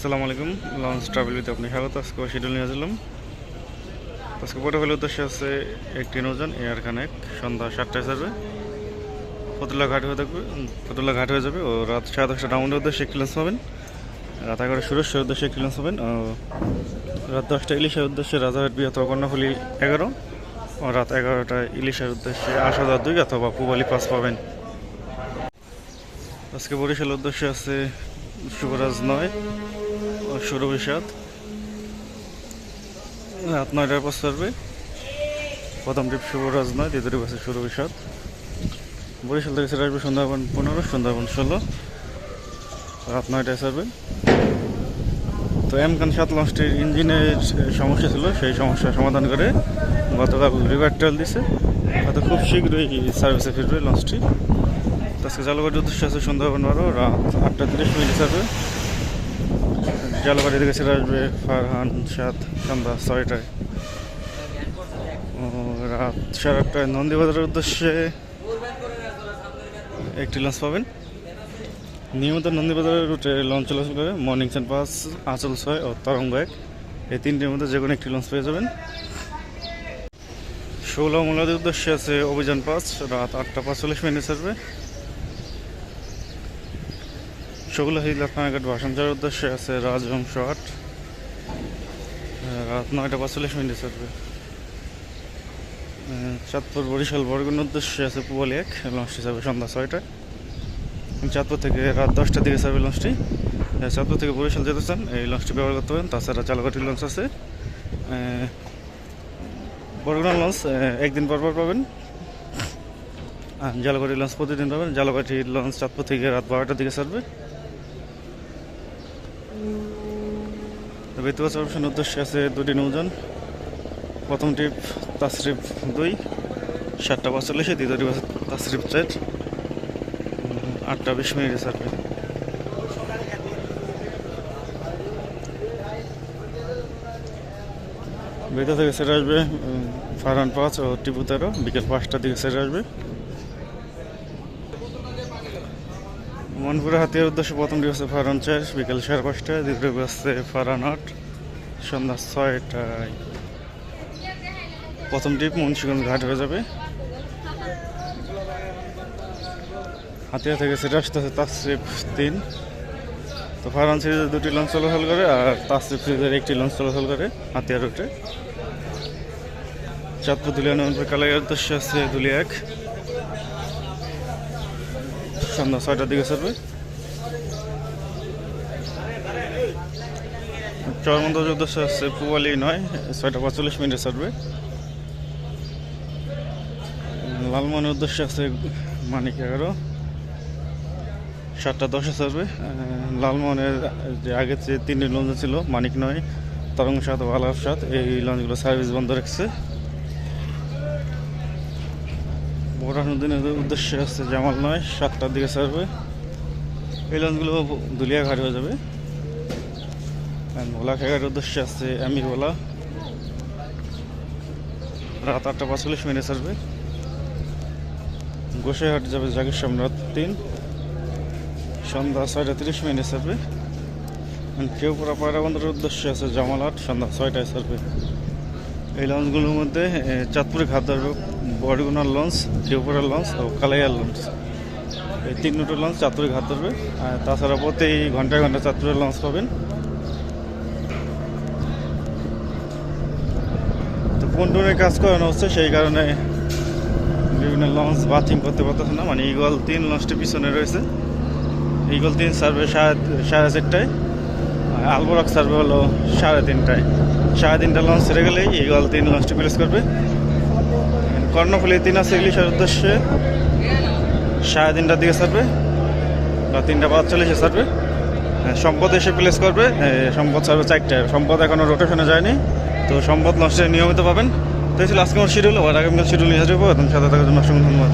আসসালামু আলাইকুম। লঞ্চ ট্রাভেলিতে আপনি স্বাগত। আজকে শিডিউল নিয়ে আসলাম। আজকে পোর্টফোলিও উদ্দেশ্যে আছে একটি নৌযান এয়ার কানেক্ট সন্ধ্যা 7টায় ছাড়বে। ফতুল্লা ঘাট হয়ে থাকবে, ফতুল্লা ঘাট হয়ে যাবে ও রাত 10:30 ডাউনের উদ্দেশ্যে একটি লঞ্চ পাবেন। রাত 11 সুরেশ্বরের উদ্দেশ্যে একটি লঞ্চ পাবেন। রাত 10টা ইলিশের উদ্দেশ্যে রাজারহাট বি অথবা কর্ণফুলি 11 ও রাত 11টায় ইলিশের উদ্দেশ্যে আশাদার 2 অথবা পুবালি 5 পাবেন। আজকে বরিশালের উদ্দেশ্যে আছে শুভরাজ 9 ও সুরভি 7 রাত 9টার পর ছাড়বে। প্রথম ট্রিপ শুভরাজ 9, দ্বিতীয় ট্রিপ আছে সুরভি 7। বরিশাল থেকে ছেড়ে আসবে সুন্দরবন 15, সুন্দরবন 16 রাত 9টায় ছাড়বে। তো এমকান 7 লঞ্চটির ইঞ্জিনের সমস্যা ছিল, সেই সমস্যার সমাধান করে গতকাল রিভার ট্রেল দিছে। হয়তো খুব শীঘ্রই সার্ভিসে ফিরবে লঞ্চটি। আজকে জালবাড়ির উদ্দেশ্যে আছে সুন্দরবন 12 রাত 8:30 ছাড়বে। জালবাড়ি থেকে ছেড়ে আসবে ফারহান 7 সন্ধ্যা 6টায়। রাত 8:30টায় নন্দীবাজারের উদ্দেশ্যে একটি লঞ্চ পাবেন। নিয়মিত নন্দীবাজারের রুটে লঞ্চ চলাচল করে মর্নিং সান 5, আঁচল 6 ও তরঙ্গ 1, এই তিনটির মধ্যে যে কোনো একটি লঞ্চ পেয়ে যাবেন। ষোলা মোলাদের উদ্দেশ্যে আছে অভিযান 5 রাত 8:45 ছাড়বে। ষোলা হিজলাত থানাঘাট ভাষণচারের উদ্দেশ্যে আছে রাজবংশ 8 রাত 9:45 ছাড়বে। চাঁদপুর বরিশাল বরগুনার উদ্দেশ্যে আছে পুবালি 1, লঞ্চটি ছাড়বে সন্ধ্যা 6টায়। চাঁদপুর থেকে রাত 10টার দিকে ছাড়বে লঞ্চটি। চাঁদপুর থেকে বরিশাল যেতে চান এই লঞ্চটি ব্যবহার করতে পারেন। তাছাড়া জালকাঠির লঞ্চ আছে, বরগুনার লঞ্চ একদিন পর পাবেন, জালকাঠির লঞ্চ প্রতিদিন পাবেন। জালকাঠির লঞ্চ চাঁদপুর থেকে রাত 12টার দিকে ছাড়বে। বেতুয়া অপশনের উদ্দেশ্যে আছে দুটি নৌযান। প্রথম ট্রিপ তাসরিফ 2 7:45, দ্বিতীয় ট্রিপ আছে তাসরিফ 4 8:20 ছাড়বে। বেতুয়া থেকে ছেড়ে আসবে ফারহান 5 ও টিপু 13 বিকেল 5টার দিকে ছেড়ে আসবে। মনপুরা হাতিয়ার উদ্দেশ্যে প্রথম ট্রিপ আছে ফারহান 4 বিকেল 5:30টায়, দ্বিতীয় ট্রিপ আছে ফারহান 8 সন্ধ্যা 6টায়। প্রথম ট্রিপ মুন্সিগঞ্জ ঘাট হয়ে যাবে। হাতিয়া থেকে সেটা আসতে আছে তাসরিফ 3। তো ফারহান সিরিজের দুটি লঞ্চ চলাচল করে আর তাসরিফ সিরিজের একটি লঞ্চ চলাচল করে হাতিয়া রুটে। চাঁদপুর দুলিয়া নয়নপুর কালাইয়ার উদ্দেশ্যে আছে দুলিয়া 1 সন্ধ্যা 6টার দিকে ছাড়বে। চরমন্দাজের উদ্দেশ্যে আছে পুবালি 9 6:45 ছাড়বে। লালমনের উদ্দেশ্যে আছে মানিক 11 7:10 ছাড়বে। লালমনের যে আগে যে 3টি লঞ্চ ছিল মানিক 9, তরঙ্গ 7 ও আলাপ 7, এই লঞ্চগুলো সার্ভিস বন্ধ রেখেছে। বোরহানুদ্দিনের উদ্দেশ্যে আছে জামাল 9 7টার দিকে ছাড়বে। এই লঞ্চগুলো দুলিয়া ঘাট হয়ে যাবে। ভোলা খেগার উদ্দেশ্যে আছে আমির ভোলা রাত 8:45 ছাড়বে। গোসাইহাট যাবে জাগির সম্রাট 3 সন্ধ্যা 6:30 ছাড়বে। কেউপুরা পায়রা বন্দরের উদ্দেশ্যে আছে জামাল 8 সন্ধ্যা 6টায় ছাড়বে। এই লঞ্চগুলোর মধ্যে চাঁদপুরে ঘাট ধরবে বরগুনার লঞ্চ, কেউপুরার লঞ্চ ও কালাইয়ার লঞ্চ, এই 3 রুটের লঞ্চ চাঁদপুরে ঘাট ধরবে। তাছাড়া প্রতি ঘন্টায় ঘন্টা চাঁদপুরের লঞ্চ পাবেন। তো পন্টুনের কাজ করানো হচ্ছে, সেই কারণে বিভিন্ন লঞ্চ বাথিং করতে পারতেছে না। মানে ইগল 3 লঞ্চটি পিছনে রয়েছে। ইগল 3 সার্ভে 4:30টায়, আলবোরাক সার্ভে হলো 3:30টায়। 3:30টা লঞ্চ ছেড়ে গেলেই ইগল 3 লঞ্চটি প্লেস করবে। কর্ণফুলি 3 আছে ইলিশের উদ্দেশ্যে 3:30টার দিকে ছাড়বে বা 3:45 ছাড়বে। সম্পদ এসে প্লেস করবে, সম্পদ ছাড়বে 4টায়। সম্পদ এখনও রোটেশনে যায়নি, তো সম্পদ লঞ্চে নিয়মিত পাবেন। তো এই ছিল আজকে আমার শিডিউল। আবার আগামীকাল শিডিউল নিয়ে আসবো। সাথে থাকার জন্য অসংখ্য ধন্যবাদ।